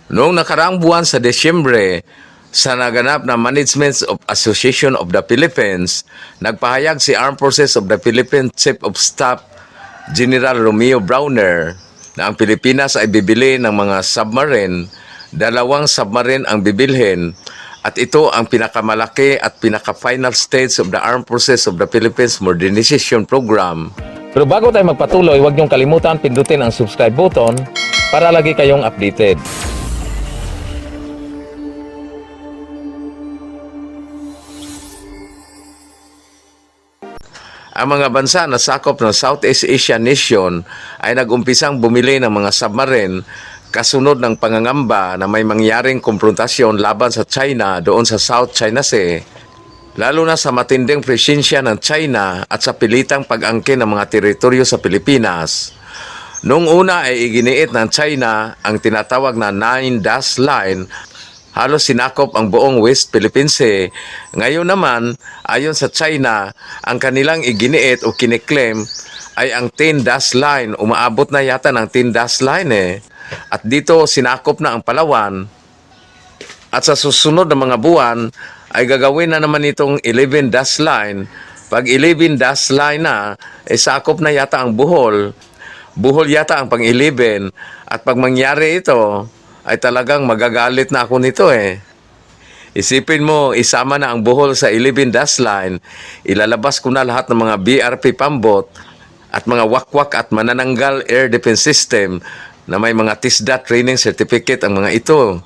Noong nakaraang buwan sa Desyembre, sa naganap na Management of Association of the Philippines, nagpahayag si Armed Forces of the Philippines Chief of Staff General Romeo Browner na ang Pilipinas ay bibili ng mga submarine, 2 submarine ang bibilhin, at ito ang pinakamalaki at pinaka-final stage of the Armed Forces of the Philippines Modernization Program. Pero bago tayo magpatuloy, huwag niyong kalimutan pindutin ang subscribe button para lagi kayong updated. Ang mga bansa na sakop ng Southeast Asian nation ay nag-umpisang bumili ng mga submarine kasunod ng pangangamba na may mangyaring komprontasyon laban sa China doon sa South China Sea, lalo na sa matinding presensya ng China at sa pilitang pag-angkin ng mga teritoryo sa Pilipinas. Noong una ay iginiit ng China ang tinatawag na Nine Dash Line, halos sinakop ang buong West Philippine Sea. Ngayon naman, ayon sa China, ang kanilang iginiit o kiniklaim ay ang 10 Dash Line. Umaabot na yata ng 10 Dash Line At dito sinakop na ang Palawan. At sa susunod na mga buwan, ay gagawin na naman itong 11 Dash Line. Pag 11 Dash Line na, sakop na yata ang Bohol. Bohol yata ang pang-11. At pag mangyari ito, ay talagang magagalit na ako nito Isipin mo, isama na ang Bohol sa 11 Dash Line, ilalabas ko na lahat ng mga BRP Pambot at mga wakwak at manananggal air defense system na may mga TISDA training certificate ang mga ito.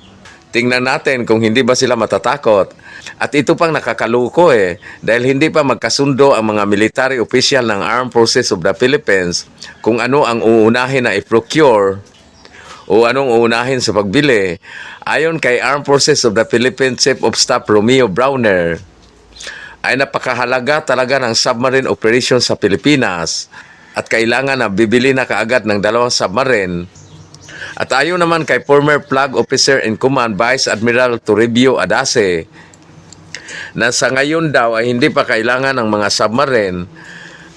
Tingnan natin kung hindi ba sila matatakot. At ito pang nakakaluko dahil hindi pa magkasundo ang mga military official ng Armed Forces of the Philippines kung ano ang uunahin na i-procure o anong uunahin sa pagbili. Ayon kay Armed Forces of the Philippines Chief of Staff Romeo Browner, ay napakahalaga talaga ng submarine operation sa Pilipinas at kailangan na bibili na kaagad ng 2 submarine. At ayon naman kay former Flag Officer in Command Vice Admiral Toribio Adase, na sa ngayon daw ay hindi pa kailangan ng mga submarine,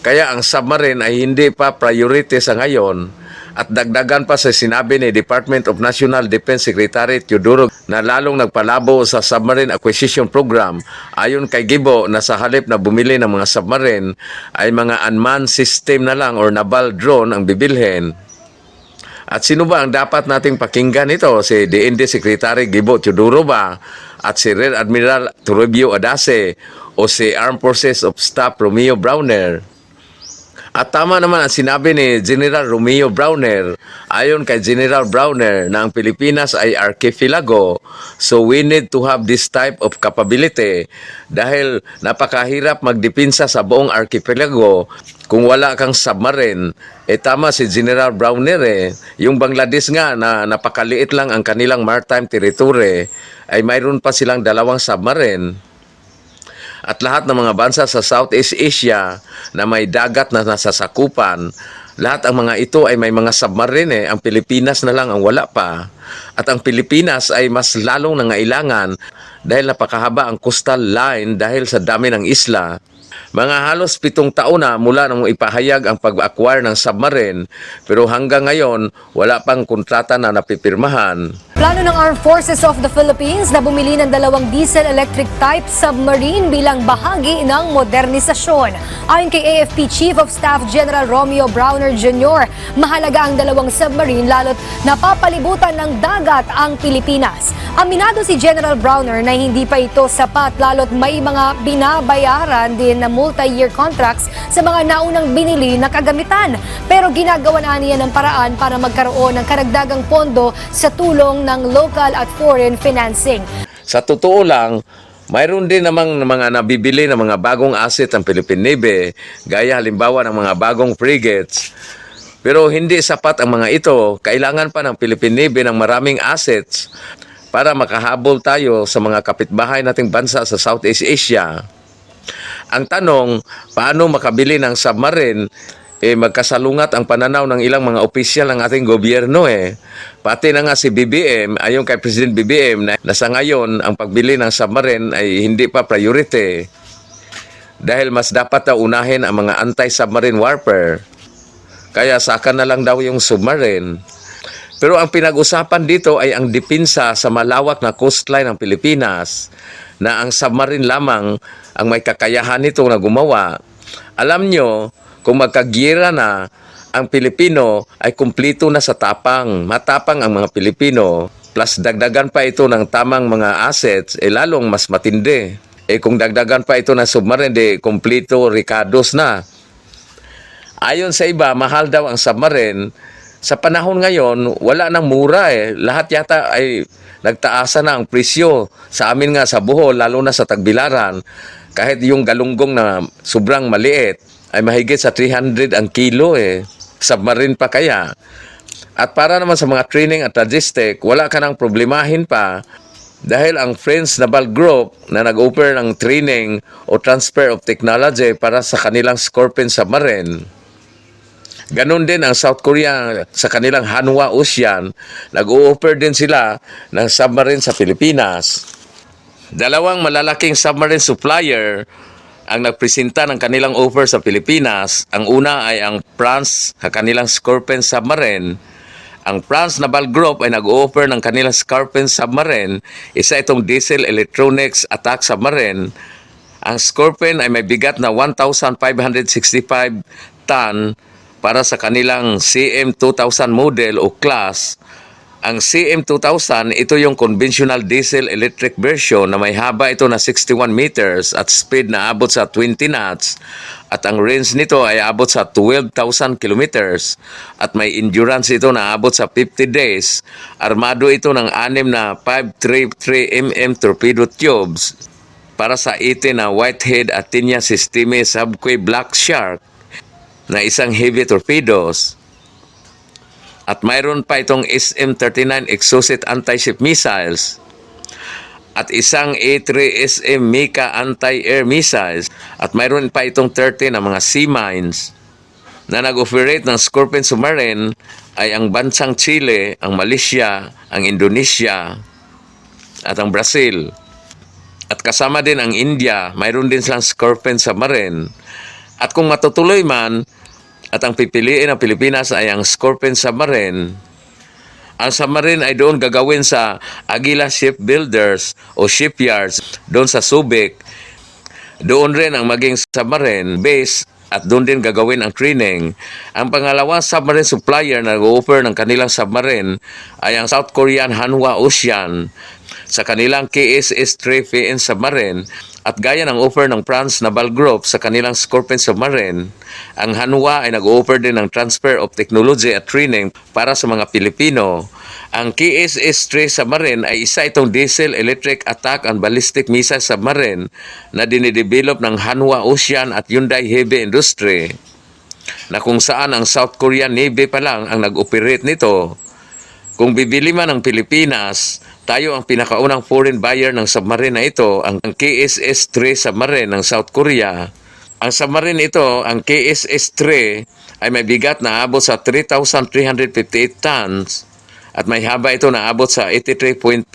kaya ang submarine ay hindi pa priority sa ngayon. At dagdagan pa sa sinabi ni Department of National Defense Secretary Teodoro na lalong nagpalabo sa Submarine Acquisition Program. Ayon kay Gibo na sa halip na bumili ng mga submarine ay mga unmanned system na lang or naval drone ang bibilhin. At sino ba ang dapat nating pakinggan ito? Si DND Secretary Gibo Teodoro ba? At si Rear Admiral Toribio Adase o si Armed Forces of Staff Romeo Browner? At tama naman ang sinabi ni General Romeo Browner. Ayon kay General Browner na ang Pilipinas ay archipelago, so we need to have this type of capability dahil napakahirap magdepensa sa buong archipelago kung wala kang submarine. Tama si General Browner Yung Bangladesh nga na napakaliit lang ang kanilang maritime territory ay mayroon pa silang 2 submarine. At lahat ng mga bansa sa Southeast Asia na may dagat na nasasakupan, lahat ang mga ito ay may mga submarine Ang Pilipinas na lang ang wala pa. At ang Pilipinas ay mas lalong nangailangan dahil napakahaba ang coastal line dahil sa dami ng isla. Mga halos 7 taon na mula nang ipahayag ang pag-acquire ng submarine, pero hanggang ngayon wala pang kontrata na napipirmahan. Plano ng Armed Forces of the Philippines na bumili ng 2 diesel-electric type submarine bilang bahagi ng modernisasyon. Ayon kay AFP Chief of Staff General Romeo Browner Jr., mahalaga ang 2 submarine lalo't napapalibutan ng dagat ang Pilipinas. Aminado si General Browner na hindi pa ito sapat lalo't may mga binabayaran din na multi-year contracts sa mga naunang binili na kagamitan. Pero ginagawa na niya ng paraan para magkaroon ng karagdagang pondo sa tulong ng local at foreign financing. Sa totoo lang, mayroon din namang mga nabibili ng mga bagong asset ang Philippine Navy, gaya halimbawa ng mga bagong frigates. Pero hindi sapat ang mga ito. Kailangan pa ng Philippine Navy ng maraming assets para makahabol tayo sa mga kapitbahay nating bansa sa Southeast Asia. Ang tanong, paano makabili ng submarine? Magkasalungat ang pananaw ng ilang mga opisyal ng ating gobyerno Pati na nga si BBM, ayon kay President BBM, na sa ngayon ang pagbili ng submarine ay hindi pa priority. Dahil mas dapat na unahin ang mga anti-submarine warfare. Kaya saka na lang daw yung submarine. Pero ang pinag-usapan dito ay ang depensa sa malawak na coastline ng Pilipinas na ang submarine lamang ang may kakayahan nito na gumawa. Alam nyo, kung magkagyera na, ang Pilipino ay kumplito na sa tapang. Matapang ang mga Pilipino. Plus dagdagan pa ito ng tamang mga assets, lalong mas matindi. Kung dagdagan pa ito ng submarine, kumplito ricados na. Ayon sa iba, mahal daw ang submarine. Sa panahon ngayon, wala nang mura Lahat yata ay nagtaasa na ang presyo. Sa amin nga sa Bohol, lalo na sa Tagbilaran, kahit yung galunggong na sobrang maliit, ay mahigit sa 300 ang kilo Submarine pa kaya. At para naman sa mga training at logistic, wala ka nang problemahin pa dahil ang French Naval Group na nag-offer ng training o transfer of technology para sa kanilang Scorpion submarine. Ganon din ang South Korea sa kanilang Hanwha Ocean, nag-o-offer din sila ng submarine sa Pilipinas. Dalawang malalaking submarine supplier ang nagpresenta ng kanilang offer sa Pilipinas. Ang una ay ang France sa kanilang Scorpion submarine. Ang France Naval Group ay nag-o-offer ng kanilang Scorpion submarine. Isa itong diesel electronics attack submarine. Ang Scorpion ay may bigat na 1,565 ton para sa kanilang CM2000 model o class. Ang CM2000, ito yung conventional diesel electric version na may haba ito na 61 meters at speed na abot sa 20 knots. At ang range nito ay abot sa 12,000 kilometers at may endurance ito na abot sa 50 days. Armado ito ng 6 na 533mm torpedo tubes para sa 18 na Whitehead Athenia Systeme Subquay Black Shark na isang heavy torpedoes. At mayroon pa itong SM-39 Exocet anti-ship missiles at isang A3SM Mika anti-air missiles at mayroon pa itong 30 na mga sea mines. Na nag-operate ng Scorpion submarine ay ang bansang Chile, ang Malaysia, ang Indonesia at ang Brazil. At kasama din ang India, mayroon din silang Scorpion submarine. At kung matutuloy man, at ang pipiliin ng Pilipinas ay ang Scorpion submarine, ang submarine ay doon gagawin sa Aguila Shipbuilders o shipyards doon sa Subic. Doon rin ang maging submarine base at doon din gagawin ang training. Ang pangalawang submarine supplier na nag-offer ng kanilang submarine ay ang South Korean Hanwha Ocean sa kanilang KSS-3 PN submarine. At gaya ng offer ng France Naval Group sa kanilang Scorpion submarine, ang Hanwha ay nag-offer din ng transfer of technology at training para sa mga Pilipino. Ang KSS-3 submarine ay isa itong diesel electric attack and ballistic missile submarine na dinidevelop ng Hanwha Ocean at Hyundai Heavy Industry, na kung saan ang South Korean Navy pa lang ang nag-operate nito. Kung bibili man ng Pilipinas, tayo ang pinakaunang foreign buyer ng submarine na ito, ang KSS-3 submarine ng South Korea. Ang submarine ito, ang KSS-3, ay may bigat na abot sa 3,358 tons at may haba ito na abot sa 83.5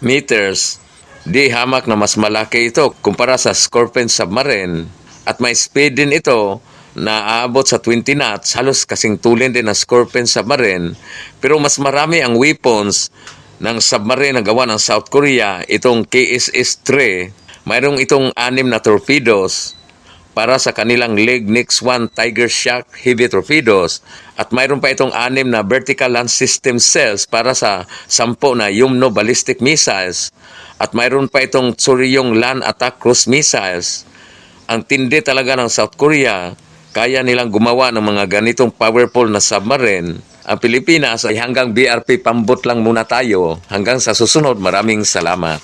meters. Di hamak na mas malaki ito kumpara sa Scorpion submarine. At may speed din ito na aabot sa 20 knots, halos kasing tulin din ng Scorpion submarine. Pero mas marami ang weapons ng submarine na gawa ng South Korea, itong KSS-3. Mayroong itong 6 na torpedoes para sa kanilang Leg Nix 1 Tiger Shark heavy torpedoes. At mayroon pa itong 6 na vertical launch system cells para sa 10 na Yumno ballistic missiles. At mayroon pa itong Tsuryong land attack cruise missiles. Ang tindi talaga ng South Korea, kaya nilang gumawa ng mga ganitong powerful na submarine. Ang Pilipinas ay hanggang BRP pambot lang muna tayo. Hanggang sa susunod, maraming salamat.